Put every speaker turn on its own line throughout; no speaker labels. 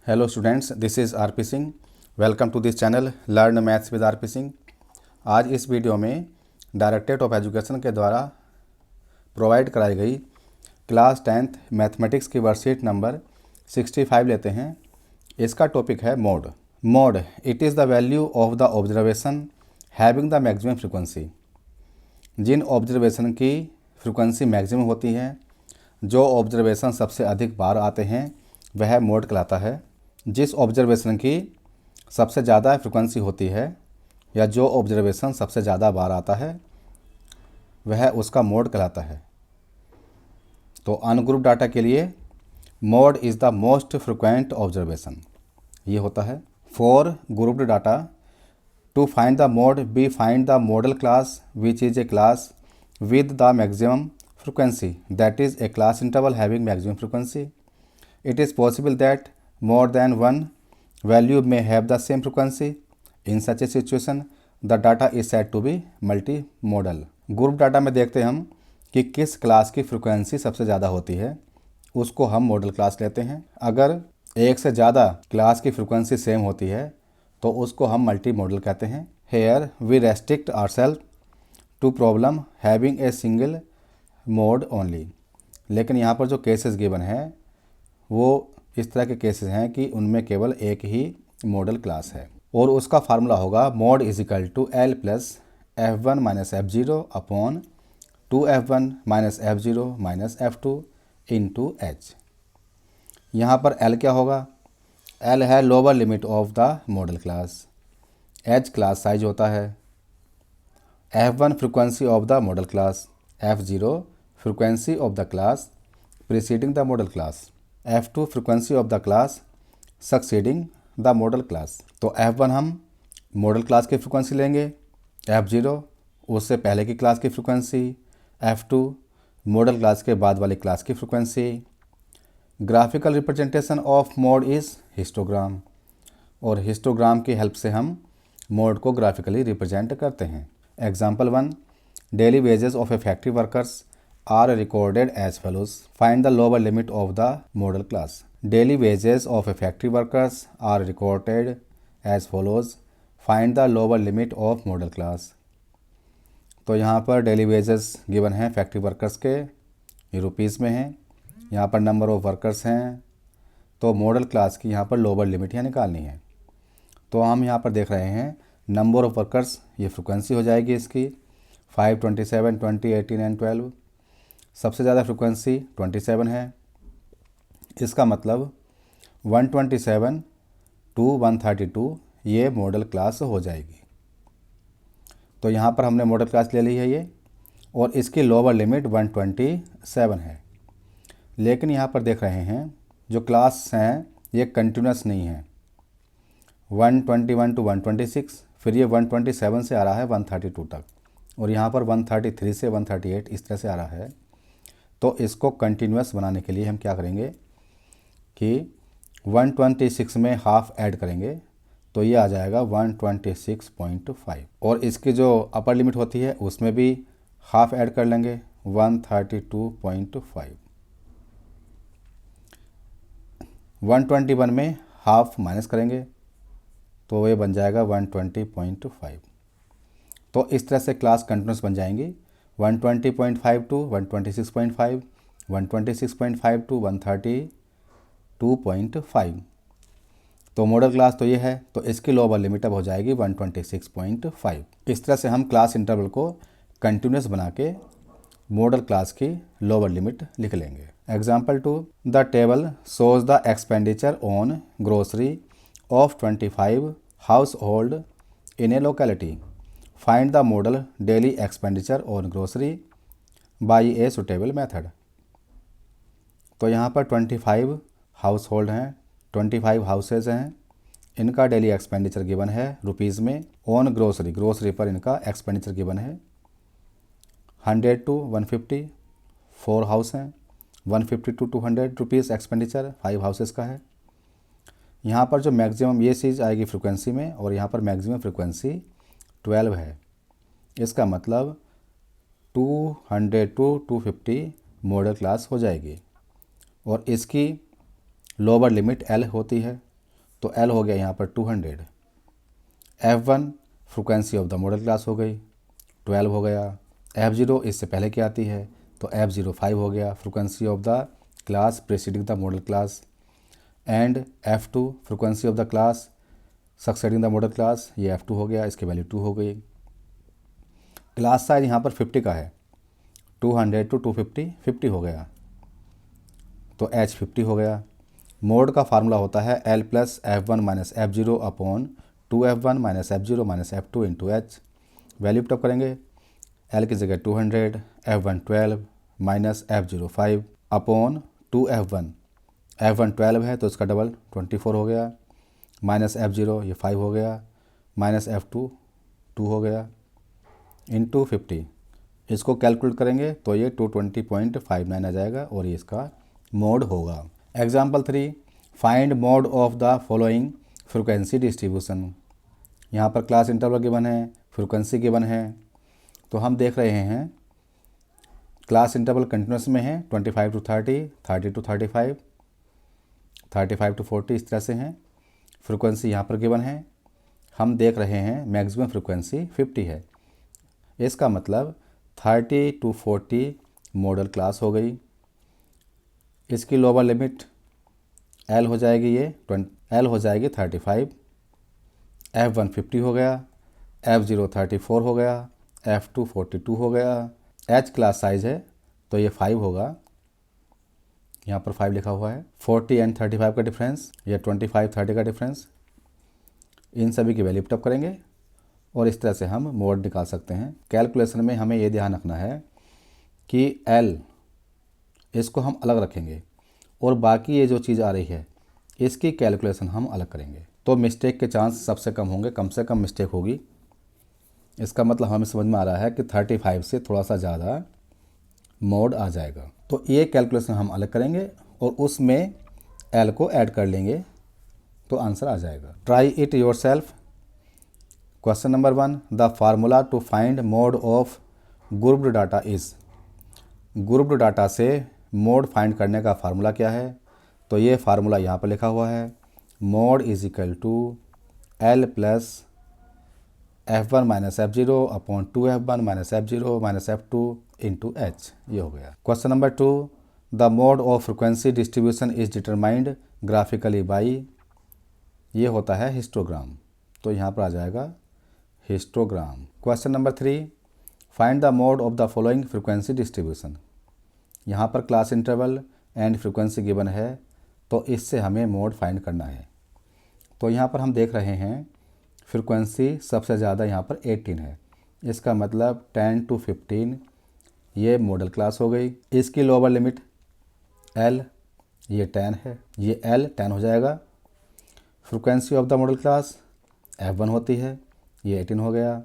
Hello students, this is RP Singh. Welcome to this channel learn maths with RP Singh. आज इस video में directorate of education के द्वारा provide कराई गई क्लास 10th मैथमेटिक्स की वर्कशीट नंबर 65 लेते हैं। इसका टॉपिक है mode. Mode it is the value of the observation having the maximum frequency. जिन ऑब्जर्वेशन की फ्रिक्वेंसी मैक्सिमम होती है, जो ऑब्जर्वेशन सबसे अधिक बार आते हैं, वह मोड कहलाता है। जिस ऑब्जर्वेशन की सबसे ज़्यादा फ्रिक्वेंसी होती है या जो ऑब्जर्वेशन सबसे ज़्यादा बार आता है, वह उसका मोड कहलाता है। तो अनग्रुप डाटा के लिए mode is the most frequent observation ये होता है। For grouped data to find the mode be find the modal class which is a class with the maximum frequency, that is a class interval having maximum frequency. It is possible that more than one value may have the same frequency. In such a situation, the data is said to be multimodal. Group data में देखते हम कि किस class की frequency सबसे ज़्यादा होती है, उसको हम मॉडल क्लास लेते हैं। अगर एक से ज़्यादा क्लास की फ्रिक्वेंसी सेम होती है तो उसको हम मल्टी मॉडल कहते हैं। Here we restrict ourself to problem having a single mode only. लेकिन यहाँ पर जो केसेस गिवन है वो इस तरह के केसेस हैं कि उनमें केवल एक ही मॉडल क्लास है और उसका फार्मूला होगा mode is equal to L plus F one minus F zero upon 2f1 minus F zero minus F two into H. यहाँ पर एल क्या होगा? एल है lower limit of the modal class, H class size होता है, F1 frequency of the modal class, F0 frequency of the class preceding the modal class, F2 frequency of the class succeeding the modal class. तो F1 हम model class की frequency लेंगे, F0 उससे पहले की class की फ्रिक्वेंसी, F2 मॉडल क्लास के बाद वाली क्लास की frequency. Graphical representation of mode is histogram, और हिस्टोग्राम की हेल्प से हम मोड को ग्राफिकली रिप्रेजेंट करते हैं। Example 1, daily wages of A factory workers are recorded as follows. Find the lower limit of the model class. Daily wages of a factory workers are recorded as follows. Find the lower limit of model class. तो यहाँ पर daily wages given हैं factory workers के, ये rupees में हैं। यहाँ पर नंबर ऑफ वर्कर्स हैं, तो मॉडल क्लास की यहाँ पर लोअर लिमिट यहाँ निकालनी है। तो हम यहाँ पर देख रहे हैं नंबर ऑफ वर्कर्स, ये फ्रिक्वेंसी हो जाएगी इसकी 5, 27, 20, 18 एंड 12। सबसे ज़्यादा फ्रिक्वेंसी 27 है, इसका मतलब 127 टू 132 ये मॉडल क्लास हो जाएगी। तो यहाँ पर हमने मॉडल क्लास ले ली है ये, और इसकी लोअर लिमिट 127 है। लेकिन यहाँ पर देख रहे हैं जो क्लास हैं ये कंटिन्यूस नहीं है। 121 टू 126, फिर ये 127 से आ रहा है 132 तक, और यहाँ पर 133 से 138 इस तरह से आ रहा है। तो इसको कंटिन्यूस बनाने के लिए हम क्या करेंगे कि 126 में हाफ ऐड करेंगे, तो ये आ जाएगा 126.5, और इसकी जो अपर लिमिट होती है उसमें भी हाफ ऐड कर लेंगे 132.5। 121 में हाफ माइनस करेंगे तो ये बन जाएगा 120.5। तो इस तरह से क्लास कंटिन्यूस बन जाएंगी 120.5 टू 126.5, 126.5 टू 132.5। तो मॉडल क्लास तो ये है, तो इसकी लोअर लिमिट अब हो जाएगी 126.5। इस तरह से हम क्लास इंटरवल को कंटिन्यूस बना के मॉडल क्लास की लोअर लिमिट लिख लेंगे। Example 2, the table shows the expenditure on grocery of 25 house hold in A locality. Find the model daily expenditure on grocery by a suitable method. तो यहाँ पर 25 house hold हैं, 25 houses हैं, इनका daily expenditure given है rupees में। On grocery, grocery पर इनका एक्सपेंडिचर गिवन है 100 टू 150, 4 हाउस हैं, 150 टू 200 रुपीज़ एक्सपेंडिचर 5 हाउसेज का है। यहाँ पर जो मैक्सिमम ये चीज़ आएगी फ्रिक्वेंसी में, और यहाँ पर मैक्सिमम फ्रिक्वेंसी 12 है। इसका मतलब 200 टू 250 मॉडल क्लास हो जाएगी, और इसकी लोअर लिमिट एल होती है, तो L हो गया यहाँ पर 200। F1 frequency of the modal class हो गई, 12 हो गया। F0 इससे पहले क्या आती है, तो F0 5 हो गया, frequency of the class preceding the modal class. And F2 frequency of the class succeeding the modal class, ये F2 हो गया, इसकी वैल्यू 2 हो गई। क्लास साइज यहाँ पर 50 का है, 200 to 250, 50 हो गया, तो H 50 हो गया। मोड का फार्मूला होता है L plus F1 minus F0 upon 2F1 minus F0 minus F2 into H। Value put up करेंगे, L की जगह 200, F1 12 minus F0 5 upon 2F1, F1 12 है तो इसका डबल 24 हो गया, माइनस F0 ये 5 हो गया, माइनस F2 2 हो गया, इंटू 50। इसको कैलकुलेट करेंगे तो ये 220.59 आ जाएगा और ये इसका मोड होगा। Example 3, find mode of the following frequency distribution. यहाँ पर क्लास इंटरवल गिवन है, फ्रिक्वेंसी गिवन है, तो हम देख रहे हैं क्लास इंटरवल कंटिन्यूस में है, 25 to 30, 30 to 35, 35 to 40 इस तरह से हैं। फ्रिक्वेंसी यहाँ पर गिवन है, हम देख रहे हैं मैक्सिमम फ्रिक्वेंसी 50 है, इसका मतलब 30 to 40 मॉडल क्लास हो गई। इसकी लोअर लिमिट L हो जाएगी, ये L हो जाएगी 35, F1 50 हो गया, F0 34 हो गया, F2 42 हो गया। H क्लास साइज है तो ये 5 होगा, यहाँ पर 5 लिखा हुआ है। 40 एंड 35 का डिफरेंस, ये 25 30 का डिफरेंस, इन सभी की वैल्यू पुटअप करेंगे और इस तरह से हम मोड निकाल सकते हैं। कैलकुलेशन में हमें ये ध्यान रखना है कि L इसको हम अलग रखेंगे और बाकी ये जो चीज़ आ रही है इसकी कैलकुलेशन हम अलग करेंगे, तो मिस्टेक के चांस सबसे कम होंगे, कम से कम मिस्टेक होगी। इसका मतलब हमें समझ में आ रहा है कि 35 से थोड़ा सा ज़्यादा मोड आ जाएगा, तो ये कैलकुलेशन हम अलग करेंगे और उसमें L को ऐड कर लेंगे तो आंसर आ जाएगा। Try it your self. Question number 1, the formula to find mode of grouped data is. Grouped data से मोड फाइंड करने का फार्मूला क्या है, तो ये फार्मूला यहाँ पर लिखा हुआ है, mode is equal to L plus F1 minus F0 upon 2F1 minus F0 minus F2 into H, ये हो गया। Question number 2, the mode of frequency distribution is determined graphically by, ये होता है हिस्टोग्राम, तो यहाँ पर आ जाएगा histogram. Question number 3, find the mode of the following frequency distribution. यहाँ पर class interval and frequency given है तो इससे हमें मोड फाइंड करना है। तो यहाँ पर हम देख रहे हैं फ्रिक्वेंसी सबसे ज़्यादा यहाँ पर 18 है, इसका मतलब 10 to 15 ये मॉडल क्लास हो गई। इसकी लोअर लिमिट L ये 10 है, ये L 10 हो जाएगा। Frequency of the modal class F1 होती है, ये 18 हो गया।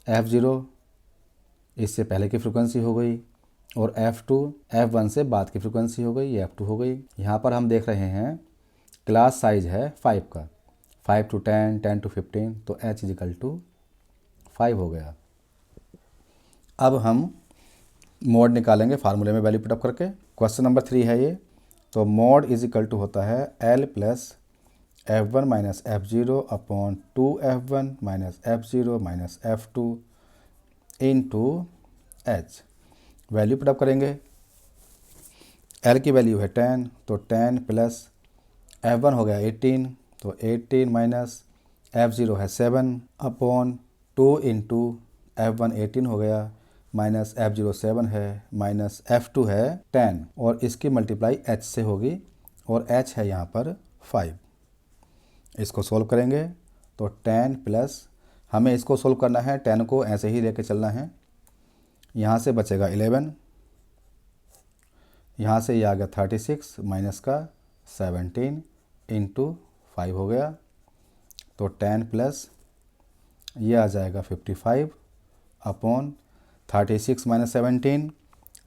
F0 इससे पहले की फ्रिक्वेंसी हो गई और F2 F1 से बाद की फ्रिक्वेंसी हो गई, ये F2 हो गई। यहाँ पर हम देख रहे हैं क्लास साइज है 5 का, 5 to 10, 10 to 15, तो H इजिकल टू 5 हो गया। अब हम मोड निकालेंगे फार्मूले में वैल्यू पुटअप करके। क्वेश्चन नंबर 3 है ये, तो मोड इज इक्वल टू होता है L plus F1 minus F0 upon 2F1 minus F0 minus F2 into H। Value put up करेंगे, L की वैल्यू है 10, तो 10 प्लस F1 हो गया 18, तो 18 माइनस F0 है 7 अपॉन 2 इंटू F1 18 हो गया, माइनस F0 7 है, माइनस F2 है 10 और इसकी मल्टीप्लाई H से होगी और H है यहाँ पर 5। इसको सोल्व करेंगे तो 10 प्लस, हमें इसको सोल्व करना है, 10 को ऐसे ही लेके चलना है, यहाँ से बचेगा 11, यहाँ से ये आ गया 36 माइनस का 17 इंटू 5 हो गया, तो 10 प्लस ये आ जाएगा 55 अपॉन 36 माइनस 17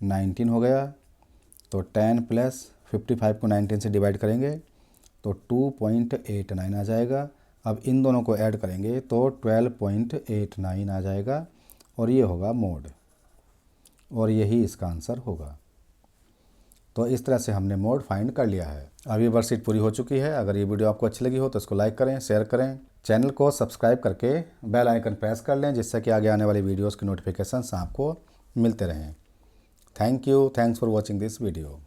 19 हो गया, तो 10 प्लस 55 को 19 से डिवाइड करेंगे तो 2.89 आ जाएगा। अब इन दोनों को ऐड करेंगे तो 12.89 आ जाएगा और ये होगा मोड और यही इसका आंसर होगा। तो इस तरह से हमने मोड फाइंड कर लिया है। अभी वर्कशीट पूरी हो चुकी है। अगर ये वीडियो आपको अच्छी लगी हो तो इसको लाइक करें, शेयर करें, चैनल को सब्सक्राइब करके बेल आइकन प्रेस कर लें, जिससे कि आगे आने वाली वीडियोज़ की नोटिफिकेशंस आपको मिलते रहें। Thank you, thanks for watching this video.